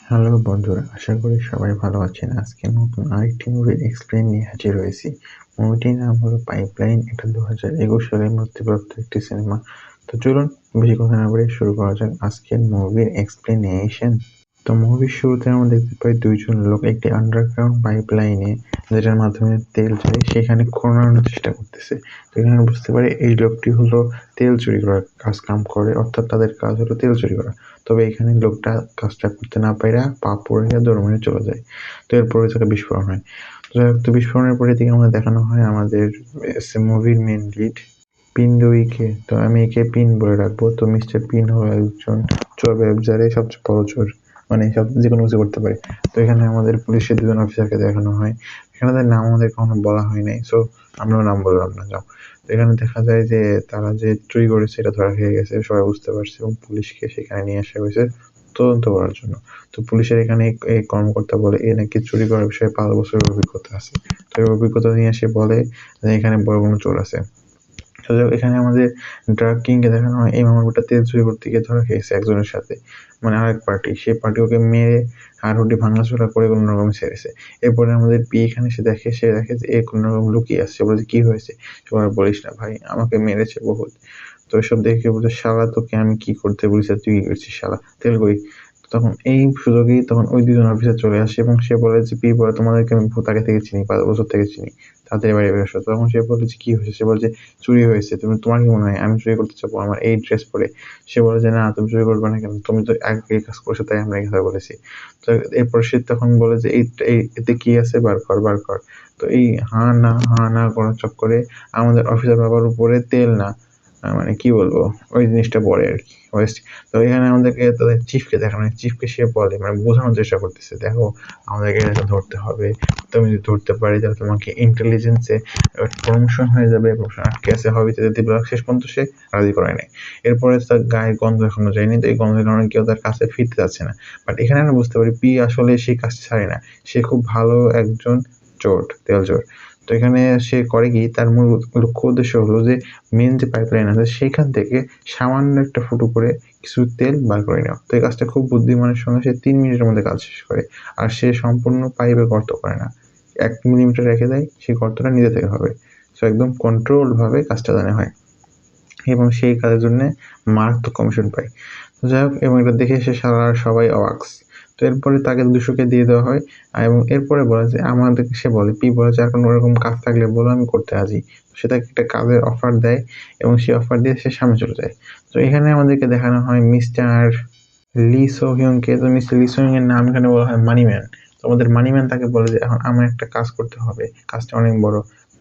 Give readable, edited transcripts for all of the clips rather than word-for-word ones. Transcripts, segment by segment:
Hello বন্ধুরা, আশা করি সবাই ভালো আছেন। আজকে নতুন আরেকটি মুভির এক্সপ্লেইন নিয়ে হাজির হয়েছি। মুভিটির নাম হলো পাইপলাইন। এটা 2021 সালে মুক্তিপ্রাপ্ত একটি সিনেমা। তো চলুন বেশি কথা না বলে শুরু করা যাক আজকের মুভির এক্সপ্লেনেশন। তো মুভির শুরুতে আমরা দেখতে পাই দুইজন লোক একটি আন্ডারগ্রাউন্ড পাইপলাইনে, যেটার মাধ্যমে তেল যায়, সেখানে খননের চেষ্টা করতেছে। তো এখানে বুঝতে পারি এই লোকটি হলো তেল চুরি করার কাম করে, অর্থাৎ তাদের কাজ হলো তেল চুরি করা। তবে এখানে লোকটা কাজটা করতে না পাইরা পা পড়ে দৌড় মেরে চলে যায়। তো এরপরে তাকে বিস্ফোরণ হয়। তো যাই হোক, তো বিস্ফোরণের পরে দিকে আমাদের দেখানো হয় আমাদের মুভির মেন লিড পিন্ডুইকে। তো আমি একে পিন বলে রাখবো। তো মিস্টার পিন হলো একজন চোর ব্যবসায়ী, সবচেয়ে বড় চোর, মানে সব যে কোনো কিছু করতে পারে। তো এখানে আমাদের পুলিশের দুজন অফিসারকে দেখানো হয়। এখানে তাদের নাম আমাদের কখনো বলা হয় নাই, সো আমরাও নাম বললাম না। যাও, তো এখানে দেখা যায় যে তারা যে চুরি করেছে এটা ধরা খেয়ে গেছে, সবাই বুঝতে পারছে এবং পুলিশকে সেখানে নিয়ে আসা হয়েছে তদন্ত করার জন্য। তো পুলিশের এখানে এই কর্মকর্তা বলে এ নাকি চুরি করার বিষয়ে 5 বছরের অভিজ্ঞতা আছে। তো এই অভিজ্ঞতা নিয়ে এসে বলে যে এখানে বড় কোনো চোর আছে। তো যাই হোক, এখানে আমাদের ড্রাগ কিংকে দেখানো হয়। এই মামলাটা তেল চুরি করতে গিয়ে ধরা খেয়েছে একজনের সাথে, মানে আরেক পার্টি। সে পার্টি ওকে মেরে হাডুডি ভাঙাচোরা করে কোনো রকমে ছেড়েছে। এরপরে আমাদের পি এখানে সে দেখে যে এ কোনো রকম লুকিয়ে আসছে। বলে যে কি হয়েছে? সে আর বলিস না ভাই, আমাকে মেরেছে বহুত। তো এসব দেখে বলছে শালা তোকে আমি কি করতে বলেছি আর তুই কি করছিস শালা, তেল কই? তখন এই সুযোগেই তখন ওই দুজন অফিসার চলে আসে এবং সে বলে যে পি বলে তোমাদেরকে আমি বহুত আগে থেকে চিনি, 5 বছর থেকে চিনি, তাড়াতাড়ি বাড়ি বের আসো। তখন সে বলে যে কি হয়েছে? সে বলে যে চুরি হয়েছে। তোমার কি মনে হয় আমি চুরি করতে যাবো আমার এই ড্রেস পরে? সে বলে যে না, তুমি চুরি করবে না কেন? তুমি তো আগে এই কাজ করছো, তাই আমরা এই কথা বলেছি। তো এরপর সে তখন বলে যে এতে কি আছে, বার কর বার কর। তো এই হা না করার চক্করে আমাদের অফিসার বাবার উপরে তেল না, মানে কি বলবো, ওই জিনিসটা পড়ে আর কি ওয়েস্ট। তো এখানে আমাদেরকে তাদের চিফকে দেখানো হয়। চিফকে সে বলে, মানে বোঝানোর চেষ্টা করতেছে, দেখো আমাদেরকে এটা ধরতে হবে। তুমি যদি ধরতে পারি তাহলে তোমাকে ইন্টেলিজেন্সে প্রমোশন হয়ে যাবে। প্রমোশন আটকে আছে হবিতে যদি শেষ পর্যন্ত সে রাজি করায় নাই। এরপরে তার গায়ে গন্ধ এখনো যায়নি, তো এই গন্ধের কারণে কেউ তার কাছে ফিরতে যাচ্ছে না। বাট এখানে আমরা বুঝতে পারি পি আসলে সেই কাজটা ছাড়ে না। সে খুব ভালো একজন চোর, তেল চোর। তো এখানে সে করে কি, তার মূল লক্ষ্য উদ্দেশ্য হলো যে মেন যে পাইপলাইন আছে সেখান থেকে সামান্য একটা ফুটো করে কিছু তেল বার করে নেওয়া। তো এই কাজটা খুব বুদ্ধিমানের সঙ্গে সে 3 মিনিটের মধ্যে কাজ শেষ করে। আর সে সম্পূর্ণ পাইপে গর্ত করে না, 1 মিলিমিটার রেখে দেয়, সেই গর্তটা নিজে থেকে হবে। সো একদম কন্ট্রোল ভাবে কাজটা জানা হয় এবং সেই কাজের জন্য মারাত্মক কমিশন পায়। তো যাই হোক, এবং এটা দেখে সে সারা সবাই অবাক। তো এরপরে তাকে 200কে দিয়ে দেওয়া হয়। এবং এরপরে বলে যে আমাদেরকে, সে বলে পি বলে যে আর কোনো ওরকম কাজ থাকলে বলো, আমি করতে রাজি। সে তাকে একটা কাজের অফার দেয় এবং সেই অফার দিয়ে সে সামনে চলে যায়। তো এখানে আমাদেরকে দেখানো হয় মিস্টার লি সো হিউংকে। তো মিস্টার লি সো হিউং এর নাম এখানে বলা হয় মানিম্যান। তো আমাদের মানিম্যান তাকে বলে যে এখন আমার একটা কাজ করতে হবে, কাজটা অনেক বড়,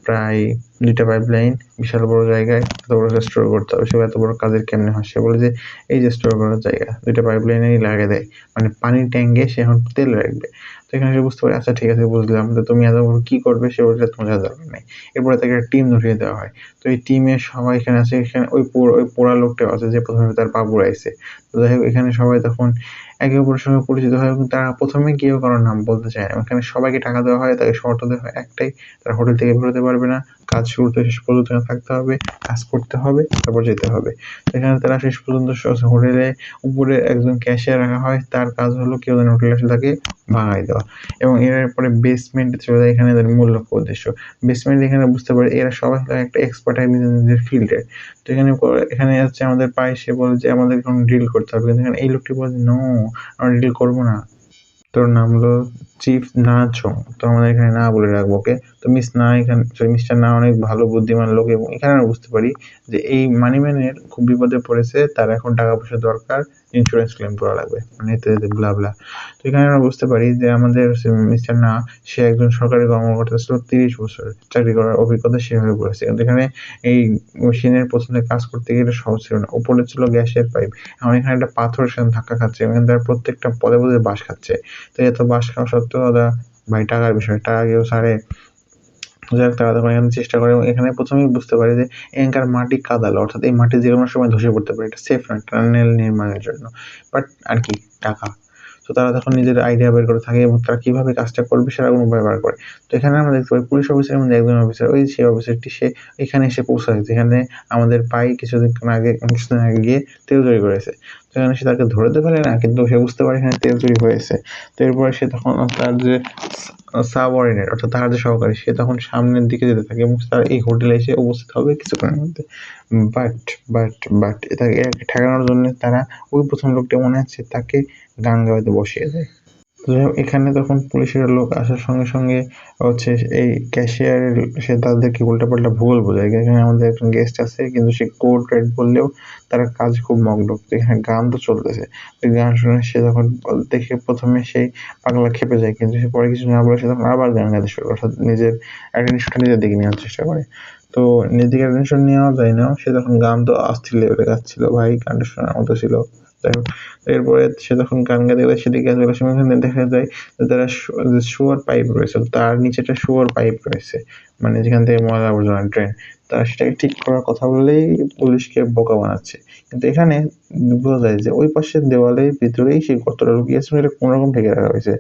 প্রায় 2টা পাইপলাইন, বিশাল বড় জায়গায় এত বড় একটা স্টোর করতে হবে। সে এত বড় কাজের কেমনে হয়? সে বলে যে এই যে স্টোর করার জায়গা 2টা পাইপলাইনেরই লাগিয়ে দেয়, মানে পানির ট্যাঙ্কে সে এখন তেল রাখবে। তো এখানে সে বুঝতে পারে, আচ্ছা ঠিক আছে বুঝলাম, তো তুমি এত বড় কি করবে? সে বলছে তোমার যাওয়ার দরকার নেই। এরপরে তাকে একটা টিম ধরিয়ে দেওয়া হয়। তো এই টিমের সবাই এখানে আছে। এখানে ওই পোড়া লোকটা আছে যে প্রথমে তার পা পুড়াইছে। তো যাই হোক, এখানে সবাই তখন একে অপরের সঙ্গে পরিচিত হয় এবং তারা প্রথমে কেউ কারোর নাম বলতে চায় না। এখানে সবাইকে টাকা দেওয়া হয়, তাকে শর্ত দেওয়া হয় একটাই, তারা হোটেল থেকে বেরোতে পারবে না, কাজ শুরু থেকে শেষ পর্যন্ত থাকতে হবে, কাজ করতে হবে, তারপর যেতে হবে। এখানে তারা শেষ পর্যন্ত হোটেলে উপরে একজন ক্যাশিয়ার রাখা হয়, তার কাজ হলো কেউ যেন হোটেলে এসে তাকে ভাগাই দেওয়া। এবং এরপরে বেসমেন্টে চলে যায়, এখানে এদের মূল লক্ষ্য উদ্দেশ্য। বেসমেন্ট এখানে বুঝতে পারে এরা সবাই একটা এক্সপার্ট হয় নিজের ফিল্ডে। তো এখানে হচ্ছে আমাদের পাই, সে বলে যে আমাদের এখন ডিল করতে হবে, কিন্তু এখানে এই লোকটি বলে নো, আমরা ডিল করবো না। তোর নাম হলো চিফ না চং, তো আমাদের এখানে না বলে রাখবো ওকে। তো মিস না এখানে, সরি মিস্টার না অনেক ভালো বুদ্ধিমান লোক এবং এখানে আমরা বুঝতে পারি যে এই মানিম্যানের খুব বিপদে পড়েছে, তার এখন টাকা পয়সা দরকার, ইন্স্যুরেন্স ক্লেম করা লাগবে, মানে এতে ব্লা ব্লা। তো এখানে আমরা বুঝতে পারি যে আমাদের মিস্টার না, সে একজন সরকারি কর্মকর্তা ছিল, 30 বছর চাকরি করার অভিজ্ঞতা সে হয়ে পড়েছে। কিন্তু এখানে এই মেশিনের প্রথমে কাজ করতে গেলে সহজ ছিল না। উপরে ছিল গ্যাসের পাইপ, এখন এখানে একটা পাথরের সাথে ধাক্কা খাচ্ছে এবং তার প্রত্যেকটা পদে পদে বাঁশ খাচ্ছে। তো এত বাঁশ খাওয়া সত্ত্বেও ওরা, ভাই টাকার বিষয়, টাকা কেউ ছাড়ে? যাই হোক, তারা তখন এখানে চেষ্টা করে এবং এখানে প্রথমেই বুঝতে পারে যে এখানকার মাটি কাদালো, অর্থাৎ এই মাটি যে কোনো সময় ধসে পড়তে পারে, এটা সেফ নয় টানেল নির্মাণের জন্য। বাট আর কি, টাকা। তো তারা তখন নিজের আইডিয়া বের করে থাকে এবং তারা কিভাবে কাজটা করবে সেরকম উপায় বার করে। তো এখানে আমরা দেখতে পাই পুলিশ অফিসারের মধ্যে একজন অফিসার, ওই সেই অফিসারটি সে এখানে এসে পৌঁছায় যেখানে আমাদের ভাই কিছুদিন আগে গিয়ে তেল চুরি করেছে। তো এখানে সে তাকে ধরে তো ফেলে না, কিন্তু সে বুঝতে পারে এখানে তেল চুরি হয়েছে। তো এরপরে সে তখন তার যে সাবঅর্ডিনেট অর্থাৎ তার যে সহকারী, সে তখন সামনের দিকে যেতে থাকে এবং তার এই হোটেলে এসে উপস্থিত হবে কিছুক্ষণের মধ্যে। বাট বাট এটাকে ঠেকানোর জন্য তারা ওই প্রথম লোকটা মনে আছে তাকে গান গাওয়াতে বসিয়ে দেয়। তো যাই হোক এখানে তখন পুলিশের লোক আসার সঙ্গে সঙ্গে হচ্ছে এই ক্যাশিয়ারের সে তাদেরকে উল্টাপাল্টা ভুল বোঝায়। এখানে আমাদের একজন গেস্ট আছে কিন্তু সে কোড রেড বললেও তারা কাজ খুব মগ্ন। এখানে গান তো চলতেছে, ওই গান শুনে সে তখন দেখে প্রথমে সেই পাগলা খেপে যায়, কিন্তু সে পরে কিছু না বলে সে তখন আবার গান গাইতে শুরু করে, অর্থাৎ নিজের অ্যাটেনশনটা নিজের দিকে নেওয়ার চেষ্টা করে। তো নিজের দিকে অ্যাটেনশন নেওয়া যায় না, সে তখন গান তো অস্থির লেভেলে গাচ্ছিল ভাই, গানটা শোনার মতো ছিল। যাই হোক এরপরে সে যখন গান গাইতে গেলে সেদিকে সেখানে দেখা যায় যে তারা শোয়ার পাইপ রয়েছে, তার নিচে একটা শোয়ার পাইপ রয়েছে, মানে যেখান থেকে ময়লা আবর্জনা ড্রেন, তারা সেটাকে ঠিক করার কথা বললেই পুলিশকে বোকা বানাচ্ছে। কিন্তু এখানে বোঝা যায় যে ওই পাশের দেওয়ালের ভিতরেই সেই গর্তটা লুকিয়েছে, এটা কোনোরকম ঢেকে রাখা হয়েছে।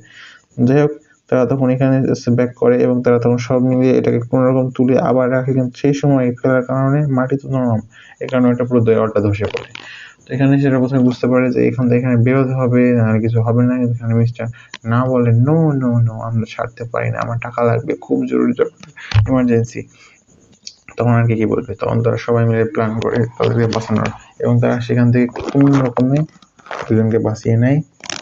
যাই হোক তারা তখন এখানে ব্যাক করে এবং তারা তখন সব মিলিয়ে এটাকে কোনোরকম তুলে আবার রাখে, কিন্তু সেই সময় ফেলার কারণে মাটি তো নরম, এই কারণে এটা পুরো দেওয়ালটা ধসে পড়ে। তো এখানে সেটা প্রথমে বুঝতে পারে যে এখান থেকে এখানে বেরোতে হবে, নাহলে কিছু হবে না। কিন্তু এখানে মিস্টার না বলে নো নো নো, আমরা ছাড়তে পারি না, আমার টাকা লাগবে, খুব জরুরি ইমার্জেন্সি। তখন আর কি বলবে, তখন তারা সবাই মিলে প্ল্যান করে তাদেরকে বাঁচানোর, এবং তারা সেখান থেকে কোন রকমে দুজনকে বাঁচিয়ে নেয়।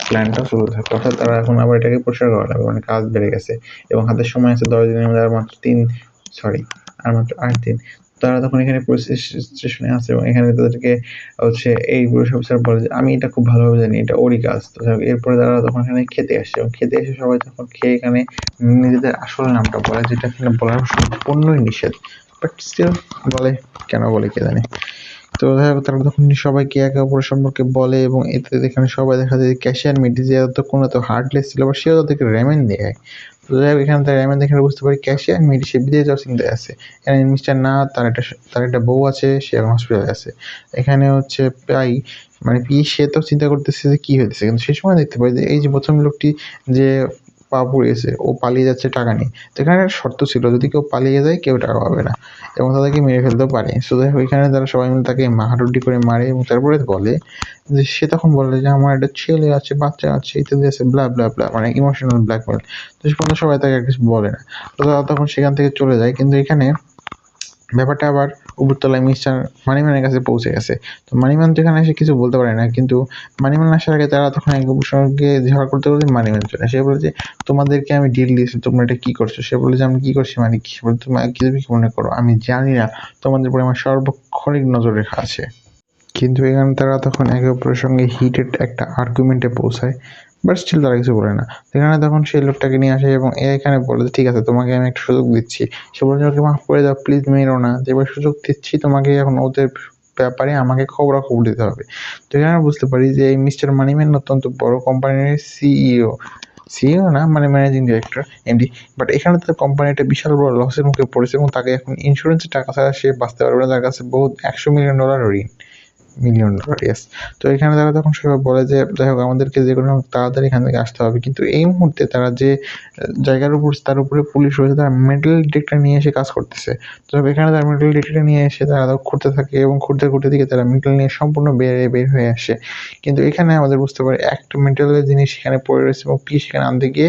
প্ল্যানটা চলতে থাকে, অর্থাৎ তারা এখন আবার এটাকে পরিষ্কার করা লাগবে, মানে কাজ বেড়ে গেছে এবং হাতের সময় আছে 10 দিনের মধ্যে, আর মাত্র 8 দিন। তারা তখন এখানে পুলিশ স্টেশনে আছে এবং এখানে তাদেরকে হচ্ছে এই পুলিশ অফিসার বলে যে আমি এটা খুব ভালোভাবে জানি, এটা ওরই কাজ। তো এরপরে তারা তখন এখানে খেতে আসে এবং খেতে এসে সবাই তখন খেয়ে এখানে নিজেদের আসল নামটা বলে, যেটা এখানে বলার সম্পূর্ণই নিষেধ, বাট স্টিল বলে, কেন বলে কে জানে। তো তারা তখন সবাইকে একে অপরের সম্পর্কে বলে এবং এতে এখানে সবাই দেখা যায় ক্যাশিয়ার মিটি যে এতক্ষণ এত হার্টলেস ছিল, বা সেও তাদেরকে রেমেন দেয়। তো যাই হোক এখানে তার রেমেন দেখে বুঝতে পারি ক্যাশিয়ার মিটি সে বিদেশ যাওয়ার চিন্তায় আছে। এখানে মিস্টার না তার একটা বউ আছে, সে এখন হসপিটালে আছে। এখানে হচ্ছে প্রায় মানে সে তো চিন্তা করতেছে যে কি হয়েছে, কিন্তু সেই সময় দেখতে পাই যে এই যে প্রথম লোকটি যে পা পুড়িয়েছে ও পালিয়ে যাচ্ছে টাকা নিয়ে। তো এখানে একটা শর্ত ছিল, যদি কেউ পালিয়ে যায় কেউ টাকা পাবে না এবং তাদেরকে মেরে ফেলতেও পারে। সো যাই হোক এখানে তারা সবাই মিলে তাকে মারধর করে মারে এবং তারপরে বলে যে সে তখন বলে যে আমার একটা ছেলে আছে, বাচ্চা আছে, ইত্যাদি আছে, ব্লা ব্লা ব্লা, মানে ইমোশনাল ব্ল্যাকমেল। তো সে পর্যন্ত সবাই তাকে আর কিছু বলে না। তো তারা তখন সেখান থেকে চলে যায়, কিন্তু এখানে ব্যাপারটা আবার উপরতলায় মিস্টার মানিম্যানের কাছে পৌঁছে গেছে। তো মানিম্যান তো এখানে এসে কিছু বলতে পারে না, কিন্তু মানিম্যান আসার আগে তারা তখন এক অপরের সঙ্গে ঝগড়া করতে মানিম্যান চলে আসে। সে বলে যে তোমাদেরকে আমি ডিল দিয়েছি, তোমরা এটা কি করছো? সে বলে যে আমি কি করছি, মানে কি বলে তুমি কি মনে করো আমি জানি না, তোমাদের উপরে আমার সার্বক্ষণিক নজর রেখা আছে। কিন্তু এখানে তারা তখন একে অপরের সঙ্গে হিটেড একটা আর্গুমেন্টে পৌঁছায়, বাট স্টিল তারা কিছু বলে না। এখানে তখন সেই লোকটাকে নিয়ে আসে এবং এখানে বলে যে ঠিক আছে তোমাকে আমি একটা সুযোগ দিচ্ছি। সে বলে আমাকে মাফ করে দাও প্লিজ, মেরো না, এবার সুযোগ দিচ্ছি তোমাকে, এখন ওদের ব্যাপারে আমাকে খবরাখবর দিতে হবে। তো এখানে বুঝতে পারি যে এই মিস্টার মানিম্যান অত্যন্ত বড় কোম্পানির সিইও না, মানে ম্যানেজিং ডিরেক্টর, এমডি। বাট এখানে তার কোম্পানিটা বিশাল বড় লসের মুখে পড়েছে এবং তাকে এখন ইন্স্যুরেন্সের টাকা ছাড়া সে বাঁচতে পারবে না, তার কাছে বহুত $100 মিলিয়ন ঋণ, মিলিয়ন ডলার, ইয়েস। তো এখানে তারা তখন সবাই বলে যে যাই হোক আমাদেরকে যে কোনো তাড়াতাড়ি এখান থেকে আসতে হবে, কিন্তু এই মুহূর্তে তারা যে জায়গার উপর তার উপরে পুলিশ রয়েছে তারা মেটাল ডিটেক্টর নিয়ে এসে কাজ করতেছে। তো এখানে তারা মেটাল ডিটেক্টর নিয়ে এসে তারা ঘুরতে থাকে এবং ঘুরতে দিকে তারা মেটাল নিয়ে সম্পূর্ণ বের হয়ে আসে। কিন্তু এখানে আমাদের বুঝতে পারি একটা মেটালের জিনিস সেখানে পড়ে রয়েছে এবং সেখানে আনতে গিয়ে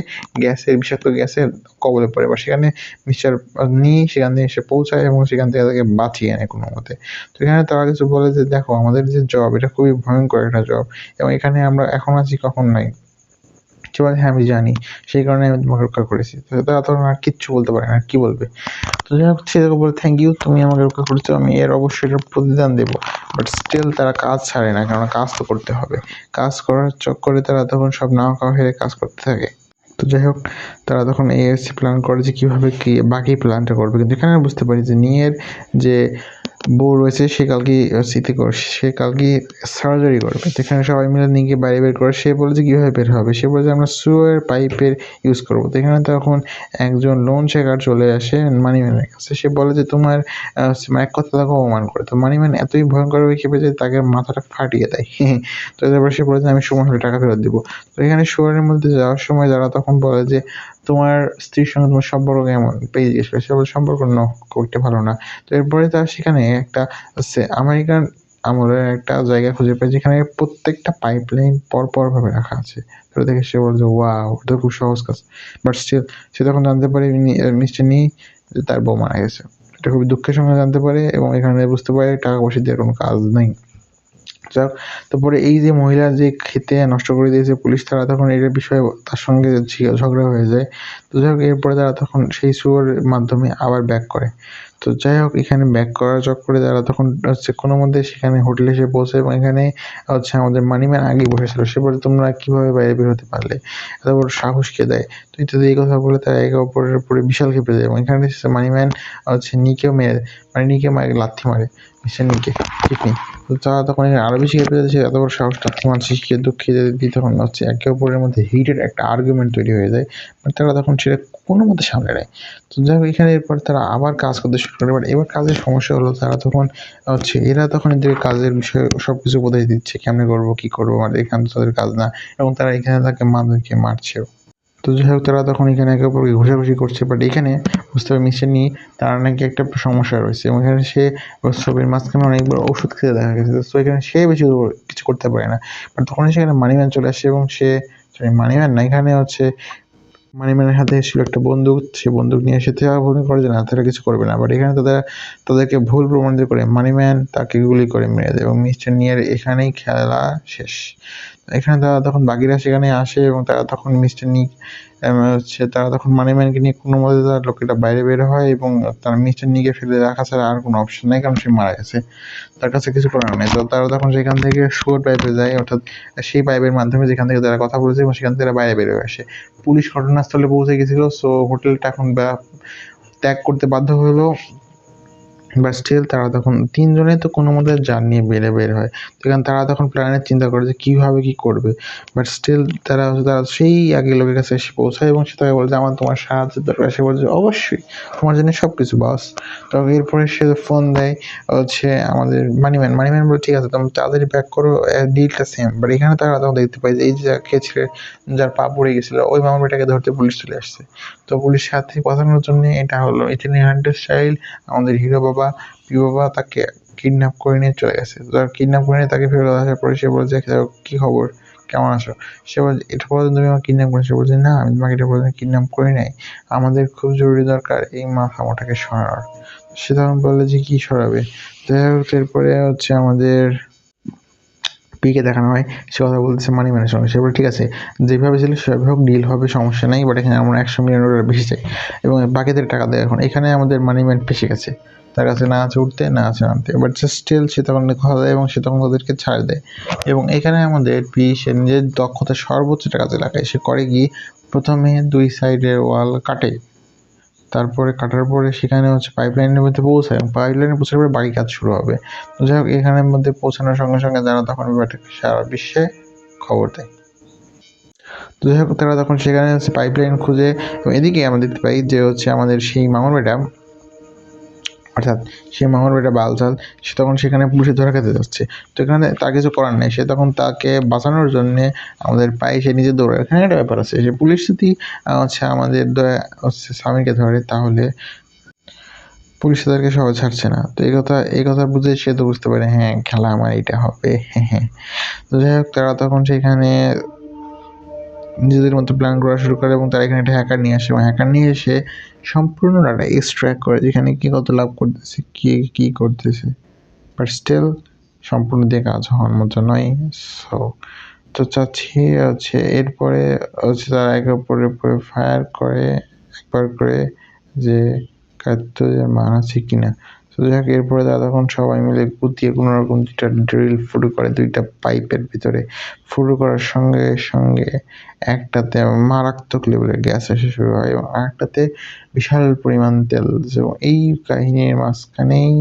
বিষাক্ত গ্যাসের কবলে পড়ে, বা সেখানে মিস্টার সেখান থেকে এসে পৌঁছায় এবং সেখান থেকে তাকে বাঁচিয়ে আনে কোনো মতে। তো এখানে তারা কিছু বলে যে দেখো আমাদের যে জব এটা খুবই ভয়ঙ্কর একটা জব এবং এখানে আমরা এখন আছি কখন নাই। সে বলে হ্যাঁ আমি জানি, সেই কারণে আমি তোমাকে রক্ষা করেছি। তো তারা তখন আর কিচ্ছু বলতে পারে না, কি বলবে। তো যাই হোক সে বলে থ্যাংক ইউ, তুমি আমাকে রক্ষা করেছো, আমি এর অবশ্যই এটার প্রতিদান দেবো। বাট স্টিল তারা কাজ ছাড়ে না, কারণ কাজ তো করতে হবে। কাজ করার চক্করে তারা তখন সব নাওয়া খাওয়া হেরে কাজ করতে থাকে। তো যাই হোক তারা তখন প্ল্যান করে যে কীভাবে কি বাকি প্ল্যানটা করবে, কিন্তু এখানে বুঝতে পারি যে নিয়ের যে বউ রয়েছে, সে কালকে সে কালকে সার্জারি করবে। তো এখানে সবাই মিলে নিয়ে গিয়ে বাইরে বের করে। সে বলে যে কীভাবে বের হবে? সে বলে যে আমরা sewer পাইপের ইউজ করবো। তো এখানে তখন একজন লোন শেখার চলে আসে মানিম্যানের কাছে। সে বলে যে তোমার এক কথায় তাকে অপমান করে। তো মানিম্যান এতই ভয়ঙ্করভাবে ক্ষেপে যায় তাকে মাথাটা ফাটিয়ে দেয়। তো তারপর সে বলে যে আমি সময় হলে টাকা ফেরত দিব। তো এখানে sewer এর মধ্যে যাওয়ার সময় তারা তখন বলে যে তোমার স্ত্রীর সঙ্গে তোমার সম্পর্ক কেমন? পেয়ে জিজ্ঞেস করে। সে বলে সম্পর্ক খুব একটা ভালো না। তো এরপরে তারা সেখানে একটা আমেরিকান আমলের একটা জায়গা খুঁজে পায় যেখানে প্রত্যেকটা পাইপলাইন পরপরভাবে রাখা আছে। তো দেখে সে বলে যে ওয়াও! এটা তো খুব সহজ কাজ। বাট স্টিল সে তখন জানতে পারে মিস্টার নি যে তার বউ মারা গেছে। এটা খুবই দুঃখের সঙ্গে জানতে পারে এবং এখানে বুঝতে পারে টাকা-পয়সা দিয়ে কোনো কাজ নাই। যাক, তারপরে এই যে মহিলা যে ক্ষেতে নষ্ট করে দিয়েছে পুলিশ, তারা তখন এটার বিষয়ে তার সঙ্গে ঝগড়া হয়ে যায়। তো যাই হোক, এরপরে তারা তখন সেই sewer-এর মাধ্যমে আবার ব্যাক করে। তো যাই হোক, এখানে ব্যাক করার চক্করে তারা তখন কোনোমতে সেখানে হোটেলে এসে পৌঁছায় এবং এখানে আমাদের মানিম্যান আগেই বসেছিল। সে বলে তোমরা কিভাবে বাইরে বের হতে পারলে? এত বড় সাহস কে দেয়? তো ইত্যাদি এই কথা বলে তারা একে অপরের উপরে বিশাল ক্ষেপে যায় এবং এখানে মানিম্যান নিকেও নিকে লাথি মারে মিস্টার নিকে, ঠিক নেই। তো তারা তখন আরো বেশি ক্ষেপে যাচ্ছে, এত বড় সাহস লাথি মারছিস কে? দুঃখিত তখন একে অপরের মধ্যে হিটেড একটা আর্গুমেন্ট তৈরি হয়ে যায়। বাট তারা তখন সেটা কোনোমতে সামলে নেয়। তো যাই হোক, এখানে এরপর তারা আবার কাজ করতে শুরু করে। বাট এবার কাজের সমস্যা হলো তারা তখন এরা তখন এদের কাজের বিষয়ে সবকিছু উপদেশ দিচ্ছে, কেমনে করবো, কি করবো, মানে এখানে তো তাদের কাজ না এবং তারা এখানে তাকে মারছেও। তো যাই হোক, তারা তখন এখানে একে অপরকে ঘুষাঘুষি করছে। বাট এখানে বুঝতে হবে মিশন নিয়ে তার নাকি একটা সমস্যা রয়েছে এবং এখানে সে ছবির মাঝখানে অনেকবার ওষুধ খেতে দেখা গেছে। তো এখানে সে বেশি কিছু করতে পারে না। বাট তখনই সেখানে মানিম্যান চলে আসে এবং সে মানিম্যান না, এখানে মানিম্যানের হাতে ছিল একটা বন্দুক। সে বন্দুক নিয়ে এসে তারা মনে করে যে না, তারা কিছু করবে না। বাট এখানে তাদেরকে ভুল প্রমাণিত করে মানিম্যান তাকে গুলি করে মেরে দেয় এবং মিস্টার নিয়ের এখানেই খেলা শেষ। এখানে তারা তখন বাকিরা সেখানে আসে এবং তারা তখন মিস্টার নি তারা তখন মানিম্যানকে নিয়ে কোনোমতে তার লোকেরা বাইরে বের হয় এবং তারা মিস্টার নিকে ফেলে রাখা ছাড়া আর কোনো অপশন নাই, কারণ সে মারা গেছে। তার কাছে কিছু করার নেই। তো তারা তখন সেখান থেকে sewer পাইপে যায়, অর্থাৎ সেই পাইপের মাধ্যমে যেখান থেকে তারা কথা বলেছে এবং সেখান থেকে তারা বাইরে বের হয়ে আসে। পুলিশ ঘটনাস্থলে পৌঁছে গেছিল। সো হোটেলটা এখন ত্যাগ করতে বাধ্য হলো। বাট স্টিল তারা তখন ৩ জনেই তো কোনোমতে যান নিয়ে বের হয়। তো এখানে তারা তখন প্ল্যানের চিন্তা করে যে কীভাবে কী করবে। বাট স্টিল তারা সেই আগের লোকের কাছে এসে পৌঁছায় এবং সে তাকে বলে যে আমার তোমার সাহায্যের দরকার। সে বলে যে অবশ্যই, তোমার জন্য সবকিছু বস। তো এরপরে সে ফোন দেয় আমাদের মানিম্যান বলে ঠিক আছে তুমি তাড়াতাড়ি ব্যাক করো, ডিলটা সেম। বাট এখানে তারা তখন দেখতে পায় যে এই যে যার পা পড়ে গেছিল ওই মামার বেটাকে ধরতে পুলিশ চলে আসছে। তো পুলিশের সাথে কথা বলার জন্য এটা হলো ইতালিয়ান হান্টার স্টাইল, আমাদের হিরো পিউ বাবা তাকে কিডন্যাপ করে নিয়ে চলে গেছে। কিডন্যাপ করে নিয়ে তাকে ফেরত আসার পরে সে বলে যে কী খবর, কেমন আছো? সে বলে এটা বলে তুমি আমাকে কিডন্যাপ করেছো? সে বলছে না, আমি তোমাকে এটা বলে কিডন্যাপ করি নাই, আমাদের খুব জরুরি দরকার এই মাথামোটাকে সরানোর। সে তখন বললো যে কী সরাবে? যাই হোক, এরপরে আমাদের পিকে দেখানো হয়, সে কথা বলতেছে মানিম্যানের সঙ্গে। সে বলে ঠিক আছে, যেভাবে ছিল সেভাবে হোক, ডিল হবে, সমস্যা নেই। বাট এখানে আমরা $100 মিলিয়ন বেশি চাই এবং বাকিদের টাকা দেয়। এখন এখানে আমাদের মানিম্যান ফেঁসে গেছে, তার কাছে না আছে উঠতে, না আছে নামতে। বাট স্টিল সে তখন কথা দেয় এবং সে তখন তাদেরকে ছাড় দেয় এবং এখানে আমাদের সে নিজের দক্ষতা সর্বোচ্চটা কাজে লাগায়। সে করে কি, প্রথমে 2 সাইডের ওয়াল কাটে, তারপরে কাটার পরে সেখানে পাইপলাইনের মধ্যে পৌঁছায় এবং পাইপলাইনে পৌঁছার পরে বাকি কাজ শুরু হবে। তো যাই হোক, এখানের মধ্যে পৌঁছানোর সঙ্গে সঙ্গে তারা তখন ব্যাপারটাকে সারা বিশ্বে খবর দেয়। তো যাই হোক, তারা তখন সেখানে পাইপলাইন খুঁজে এবং এদিকে আমরা দেখতে পাই যে আমাদের সেই মামুর বেটা, অর্থাৎ সেই মামার বেটা বালচাল, সে তখন সেখানে পুলিশের ধরা খেতে যাচ্ছে। তো এখানে তার কিছু করার নেই, সে তখন তাকে বাঁচানোর জন্যে আমাদের পায়ে সে নিজে দৌড়ায়। এখানে একটা ব্যাপার আছে, সে পুলিশ যদি আমাদের স্বামীকে ধরে তাহলে পুলিশ তাদেরকে সহজে ছাড়ছে না। তো এই কথা বুঝে সে তো বুঝতে পারে হ্যাঁ, খেলা আমার এইটা হবে, হ্যাঁ। তো যাই হোক, তারা তখন সেখানে নিজেদের মতো প্ল্যান করা শুরু করে এবং তারা এখানে একটা হ্যাকার নিয়ে আসে এবং হ্যাকার নিয়ে এসে সম্পূর্ণ ডাটা এক্সট্র্যাক্ট করে, যেখানে কী কত লাভ করতেছে, কী করতেছে। বাট স্টিল সম্পূর্ণ দিয়ে কাজ হওয়ার মতো নয়। সো তো চাচ্ছি এরপরে তারা একে অপরের উপরে ফায়ার করে একবার করে যে কার্যের মান আছে কিনা। তো যাই হোক এরপরে তারা তখন সবাই মিলে কুতিয়ে কোনো রকম 2টা ড্রিল ফুটো করে 2টা পাইপের ভিতরে। ফুটো করার সঙ্গে সঙ্গে একটাতে মারাত্মক লেভেলের গ্যাস আসা শুরু হয় এবং আরেকটাতে বিশাল পরিমাণ তেল। এবং এই কাহিনীর মাঝখানেই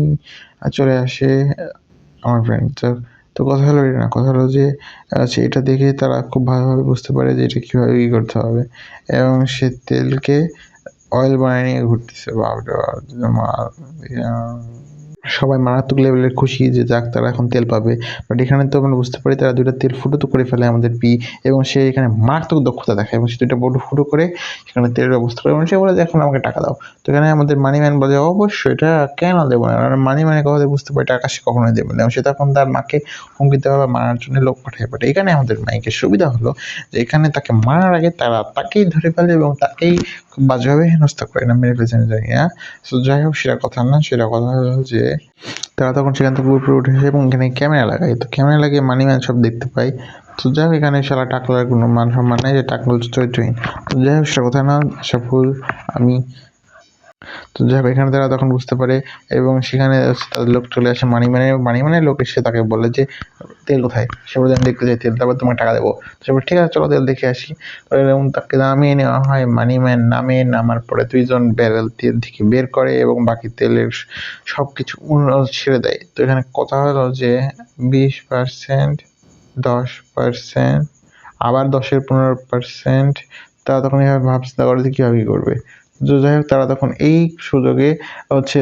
চলে আসে আমার ফ্রেন্ড। তো কথা হলো এটা না, কথা হলো যে এটা দেখে তারা খুব ভালোভাবে বুঝতে পারে যে এটা কীভাবে কী করতে হবে এবং সে তেলকে অয়েল বানায় নিয়ে ঘুরতেছে। বাপরে বাপ! সবাই মারাত্মক লেভেলের খুশি যে যাক তারা এখন তেল পাবে। বাট এখানে তো আমরা বুঝতে পারি তারা 2টা তেল ফুটো তো করে ফেলে আমাদের পি এবং সে এখানে মারাত্মক দক্ষতা দেখায় এবং সে 2টা বোর্ড ফুটো করে সেখানে তেলের ব্যবস্থা করে এবং সে বলে যে এখন আমাকে টাকা দাও। তো এখানে আমাদের মানিম্যান বলে অবশ্যই এটা কেন দেবো না? আর মানিম্যানের কথা বুঝতে পারি টাকা সে কখনোই দেবে না এবং সে তখন তার মাকে হুমকি দেওয়া মারার জন্য লোক পাঠায়। বাট এখানে আমাদের মাইকের সুবিধা হলো যে এখানে তাকে মারার আগে তারা তাকেই ধরে ফেলে এবং তাকেই খুব বাজেভাবে হেনস্থা করে, না মেরে ফেলছেন জানি না। সো যাই হোক সেটা কথা না, সেটা কথা হলো যে তারা তখন সেখান থেকে উপরে উঠে আসে এবং এখানে ক্যামেরা লাগায়। তো ক্যামেরা লাগিয়ে মানিম্যান সব দেখতে পায়। তো যাই হোক এখানে শালা টাকলার কোনো মান সম্মান নাই, যে টাকলা চরিত্রহীন। তো যাই হোক সেটা কথা না, সফল আমি। তো যাই হোক এখানে তারা তখন বুঝতে পারে এবং সেখানে তাদের লোক চলে আসে মানিম্যানের লোক এসে তাকে বলে যে তেল কোথায়? সে বলে আমি দেখতে চাই তেল, তারপর তোমাকে টাকা দেবো। সে বলে ঠিক আছে চলো তেল দেখে আসি। এবং তাকে নামিয়ে নেওয়া হয়। মানিম্যান নামার পরে 2জন ব্যারেল তেল থেকে বের করে এবং বাকি তেলের সব কিছু ছেড়ে দেয়। তো এখানে কথা হলো যে 20%, 10%, আবার 10-এর 15%। তারা তখন এভাবে ভাবতে পারে যে কীভাবে কী করবে। তো যাই হোক তারা তখন এই সুযোগে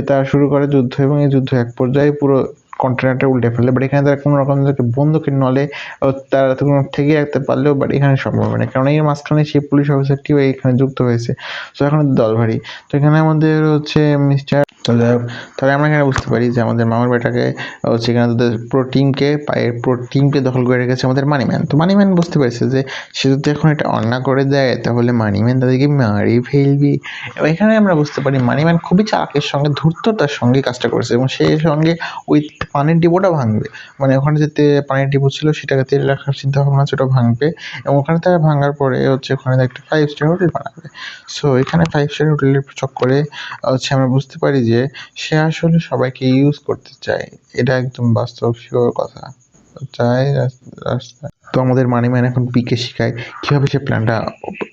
তারা শুরু করে যুদ্ধ এবং এই যুদ্ধ এক পর্যায়ে পুরো কন্টেনারটা উল্টে ফেলে। বাট এখানে তারা কোনো রকম বন্দুকের নলে তারা তখন ঠেকিয়ে রাখতে পারলেও বাট এখানে সম্ভব হয় না, কারণ এর মাঝখানে সেই পুলিশ অফিসারটিও এখানে যুক্ত হয়েছে। তো এখন দল ভারী। তো এখানে আমাদের মিস্টার। তো যাই হোক তবে আমরা এখানে বুঝতে পারি যে আমাদের মামার বেটাকে এখানে তাদের পুরো টিমকে দখল করে রেখেছে আমাদের মানিম্যান। তো মানিম্যান বুঝতে পেরেছে যে সে যদি এখন এটা অন্যায় করে দেয় তাহলে মানিম্যান তাদেরকে মারি ফেলবে। এবং এখানে আমরা বুঝতে পারি মানিম্যান খুবই চালাকের সঙ্গে ধূর্ততার সঙ্গে কাজটা করেছে এবং সেই সঙ্গে ওই পানির ডিপোটা ভাঙবে। মানে ওখানে যে পানির ডিপো ছিল সেটাকে তেল রাখার চিন্তা ভাবনা আছে, ওটা ভাঙবে এবং ওখানে তারা ভাঙার পরে ওখানে একটা 5 স্টার হোটেল বানাবে। সো এখানে 5 স্টার হোটেলের চক্করে আমরা বুঝতে পারি যে সে আসলে সবাইকে ইউজ করতে চায়। এটা একদম বাস্তব শিওর কথা। চায় রাস্তায়। তো আমাদের মানিম্যান এখন পিকে শিখায় কীভাবে সে প্ল্যানটা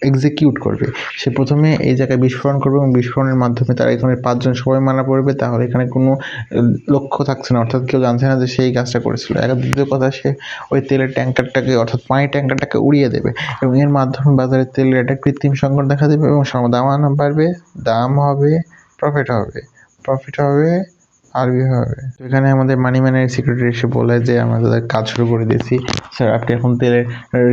এক্সিকিউট করবে। সে প্রথমে এই জায়গায় বিস্ফোরণ করবে এবং বিস্ফোরণের মাধ্যমে তারা এখানে 5 জন সবাই মারা পড়বে। তাহলে এখানে কোনো লক্ষ্য থাকছে না, অর্থাৎ কেউ জানছে না যে সে এই কাজটা করেছিল। দ্বিতীয় কথা সে ওই তেলের ট্যাঙ্কারটাকে অর্থাৎ পানির ট্যাঙ্কারটাকে উড়িয়ে দেবে এবং এর মাধ্যমে বাজারে তেলের একটা কৃত্রিম সংকট দেখা দেবে এবং দাম বাড়বে, দাম হবে, প্রফিট হবে আর হবে। তো এখানে আমাদের মানিম্যানের সেক্রেটারি এসে বলে যে আমরা তাদের কাজ শুরু করে দিয়েছি স্যার, আপনি এখন তেলের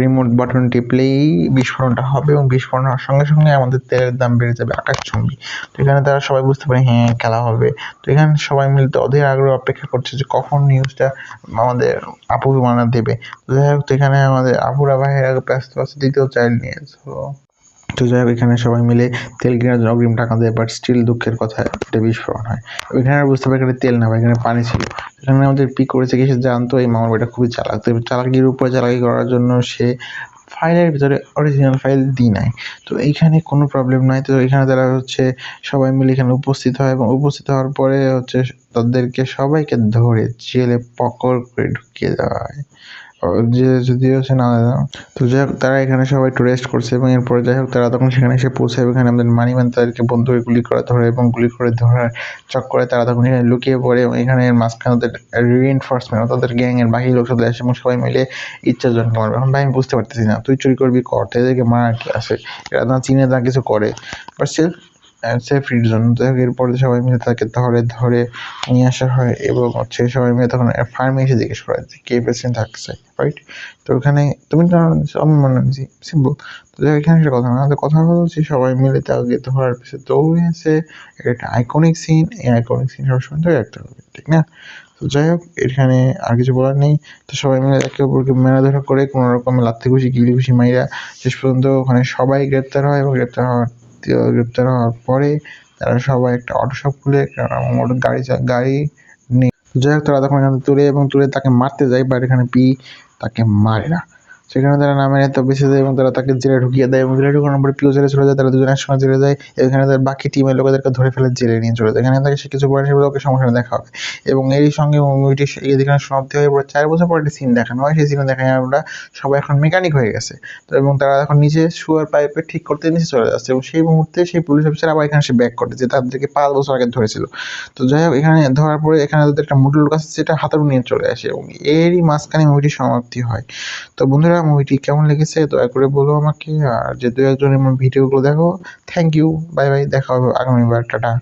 রিমোট বাটন টিপলেই বিস্ফোরণটা হবে এবং বিস্ফোরণ হওয়ার সঙ্গে সঙ্গে আমাদের তেলের দাম বেড়ে যাবে আকাশচুম্বী। তো এখানে তারা সবাই বুঝতে পারে হ্যাঁ খেলা হবে। তো এখানে সবাই মিলে অধীর আগ্রহ অপেক্ষা করছে যে কখন নিউজটা আমাদের আপু মানা দেবে। তো যাই হোক এখানে আমাদের আপুরা ভাইয়েরা ব্যস্ত আছে দ্বিতীয় চাইল্ড নিয়ে। তো যাই হোক এখানে সবাই মিলে তেল কেনার জন্য অগ্রিম টাকা দেয়, বাট স্টিল দুঃখের কথা এটা বিস্ফোরণ হয়। এখানে বুঝতে পারি এখানে তেল না ভাই, এখানে পানি ছিল। এখানে আমাদের পি করেছে কি সে জানতো এই মামার বেটা খুবই চালাক। তো চালাকির উপরে চালাকি করার জন্য সে ফাইলের ভিতরে অরিজিনাল ফাইল দিই নাই। তো এইখানে কোনো প্রবলেম নাই। তো এখানে তারা সবাই মিলে এখানে উপস্থিত হয় এবং উপস্থিত হওয়ার পরে তাদেরকে সবাইকে ধরে জেলে পকড় করে ঢুকিয়ে দেওয়া হয়। যে যদিও সে না। তো যাই হোক তারা এখানে সবাই একটু রেস্ট করছে এবং এরপরে যাই হোক তারা তখন সেখানে এসে পৌঁছায়। এখানে আমাদের মানিম্যান তাদেরকে বন্দুকে গুলি করে ধরে এবং গুলি করে ধরার চক্করে তারা তখন এখানে লুকিয়ে পড়ে এবং এখানে মাঝখানে ওদের রিইনফোর্সমেন্ট তাদের গ্যাংয়ের বাকি লোক সাথে আসে এবং সবাই মিলে ইচ্ছাজনকে মারবে। এখন ভাই আমি বুঝতে পারতেছি না, তুই চুরি করবি কর, এদেরকে মারার কি আছে? এরা না চিনে না কিছু করে, বাট স্টিল সেফটির জন্য। তো এরপরে সবাই মিলে তাকে ধরে নিয়ে আসা হয় এবং সবাই মিলে তখন ফার্মে এসে জিজ্ঞেস করা যে কে পেশেন্ট থাকছে, রাইট? তো ওখানে তুমি আমি মনে নিয়েছি সিম্পল। তো এখানে একটা কথা না, কথা বলছি সবাই মিলে তাকে ধরার পিছনে দৌড়েছে। একটা আইকনিক সিন, এই আইকনিক সিন সবসময় ধরে রাখতে হবে, ঠিক না? তো যাই হোক এখানে আর কিছু বলার নেই। তো সবাই মিলে একে অপরকে মেলাধরা করে কোনো রকম লাত্তি ঘুষি গিলি ঘুষি মাইরা শেষ পর্যন্ত ওখানে সবাই গ্রেপ্তার হয় এবং গ্রেপ্তার হওয়ার পরে তারা সবাই একটা অটো শপ খুলে গাড়ি নিয়ে যাই হোক তারা তখন এখানে তুলে তাকে মারতে যায়, বাট এখানে পি তাকে মারে না। সেখানে তারা না মেরে তো বেঁচে যায় এবং তারা তাকে জেলে ঢুকিয়ে দেয় এবং জেলে ঢুকানোর পরে পিও জেলে চলে যায়। তারা দুজন একসঙ্গে জেলে যায়। এখানে তাদের বাকি টিমের লোকেদেরকে ধরে ফেলে জেলে নিয়ে চলে যায়। এখানে তাকে সে কিছু বলে সেগুলো ওকে সমস্যা দেখা হবে এবং এরই সঙ্গে মুভিটি এখানে সমাপ্তি হয়ে পড়ে 4 বছর পর একটি সিন দেখানো হয়। সেই সিনে দেখা যায় আমরা সবাই এখন মেকানিক হয়ে গেছে। তো এবং তারা এখন নিচে সুয়ার পাইপে ঠিক করতে নিচে চলে যাচ্ছে এবং সেই মুহূর্তে সেই পুলিশ অফিসার আবার এখানে এসে ব্যাক করে যে তাদেরকে 5 বছর আগে ধরেছিল। তো যাই হোক এখানে ধরার পরে এখানে তাদের একটা মোটর লোক আছে যেটা হাতুড়ি নিয়ে চলে আসে এবং এরই মাঝখানে মুভিটির সমাপ্তি হয়। তো বন্ধুরা মুভিটি কেমন লেগেছে দয়া করে বলো আমাকে। আর যে 2-1 জন আমার ভিডিওগুলো দেখো। Thank you. Bye, bye. দেখা হবে আগামীবার। টাটা।